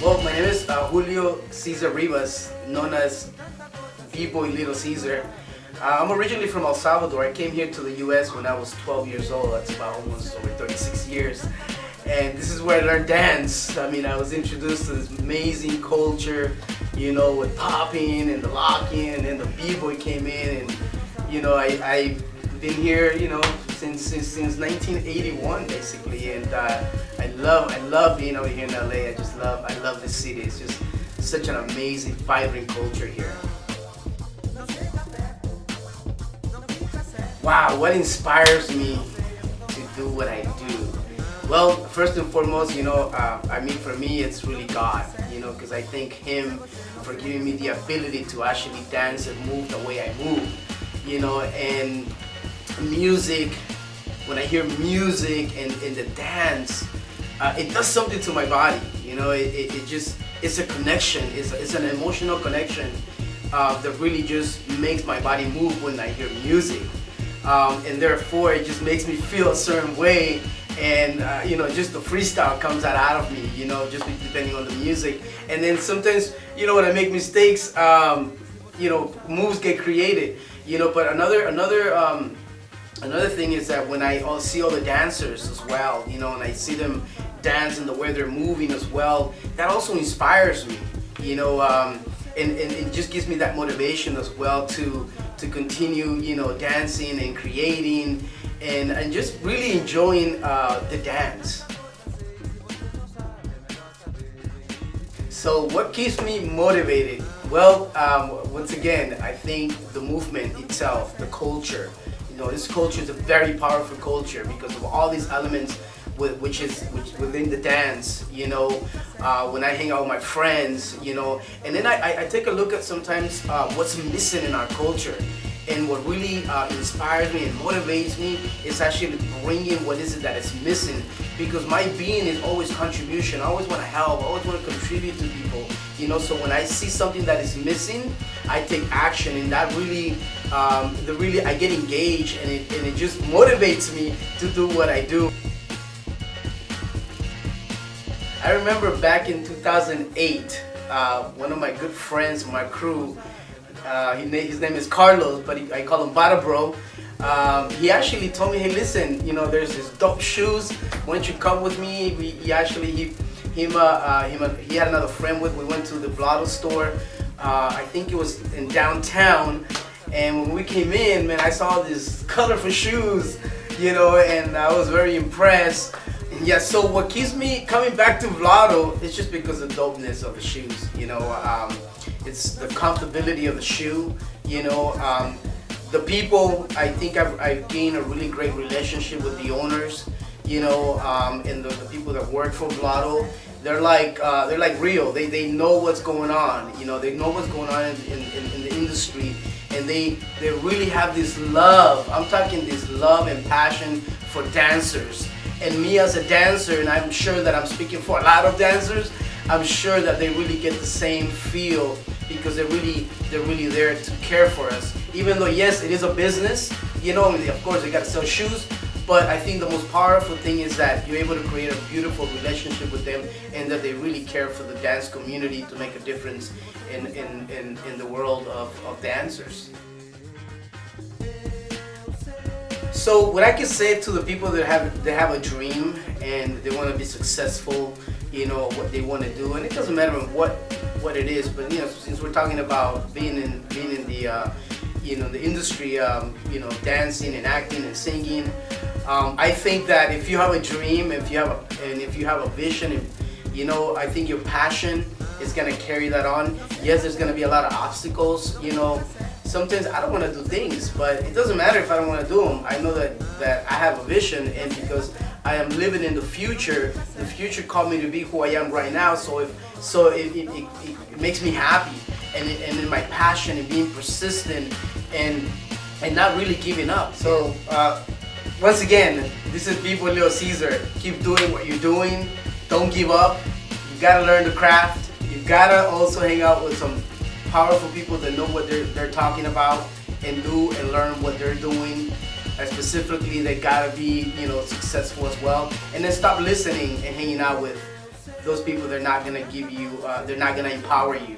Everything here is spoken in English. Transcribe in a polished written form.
Well, my name is Julio Cesar Rivas, known as B-Boy Lil Cesar. I'm originally from El Salvador. I came here to the U.S. when I was 12 years old. That's about almost over 36 years. And this is where I learned dance. I mean, I was introduced to this amazing culture, with popping and the locking, and then the B-Boy came in, and, I've been here, since 1981, basically, and I love being over here in LA. I love this city. It's just such an amazing, vibrant culture here. Wow, what inspires me to do what I do? Well, first and foremost, for me, it's really God, because I thank Him for giving me the ability to actually dance and move the way I move, and music. When I hear music and the dance, it does something to my body. It's a connection. It's an emotional connection that really just makes my body move when I hear music, and therefore it just makes me feel a certain way. And just the freestyle comes out of me, just depending on the music. And then sometimes, when I make mistakes, moves get created, But another thing is that when I see all the dancers as well, and I see them dance and the way they're moving as well, that also inspires me, and it just gives me that motivation as well to continue, dancing and creating and just really enjoying the dance. So what keeps me motivated? Well, once again, I think the movement itself, the culture. This culture is a very powerful culture because of all these elements which within the dance, when I hang out with my friends, and then I take a look at sometimes what's missing in our culture. And what really inspires me and motivates me is actually bringing what is it that is missing, because my being is always contribution. I always want to help. I always want to contribute to people. So when I see something that is missing, I take action, and that really, I get engaged, and it just motivates me to do what I do. I remember back in 2008, one of my good friends, my crew. His name is Carlos, but I call him Vlado, bro. He actually told me, hey, listen, there's this dope shoes. Why don't you come with me? He had another friend with. We went to the Vlado store. I think it was in downtown. And when we came in, man, I saw these colorful shoes, and I was very impressed. And yeah, so what keeps me coming back to Vlado is just because of the dopeness of the shoes, It's the comfortability of the shoe, The people, I think I've gained a really great relationship with the owners, and the people that work for Vlado. They're like real. They know what's going on, They know what's going on in the industry, and they really have this love. I'm talking this love and passion for dancers. And me as a dancer, and I'm sure that I'm speaking for a lot of dancers, I'm sure that they really get the same feel, because they're really there to care for us. Even though, yes, it is a business, of course they gotta sell shoes, but I think the most powerful thing is that you're able to create a beautiful relationship with them, and that they really care for the dance community to make a difference in the world of dancers. So what I can say to the people that have a dream and they want to be successful, what they want to do, and it doesn't matter what it is, but since we're talking about being in the the industry, dancing and acting and singing, I think that if you have a dream, if you have a vision, I think your passion is gonna carry that on. Yes, there's gonna be a lot of obstacles, Sometimes I don't want to do things, but it doesn't matter if I don't want to do them. I know that I have a vision, and because I am living in the future called me to be who I am right now. So it makes me happy, and in my passion and being persistent and not really giving up. So once again, this is B-Boy Lil Cesar. Keep doing what you're doing. Don't give up. You gotta learn the craft. You gotta also hang out with some powerful people that know what they're talking about, and do and learn what they're doing. And specifically, they gotta be successful as well. And then stop listening and hanging out with those people, they're not gonna give you, they're not gonna empower you.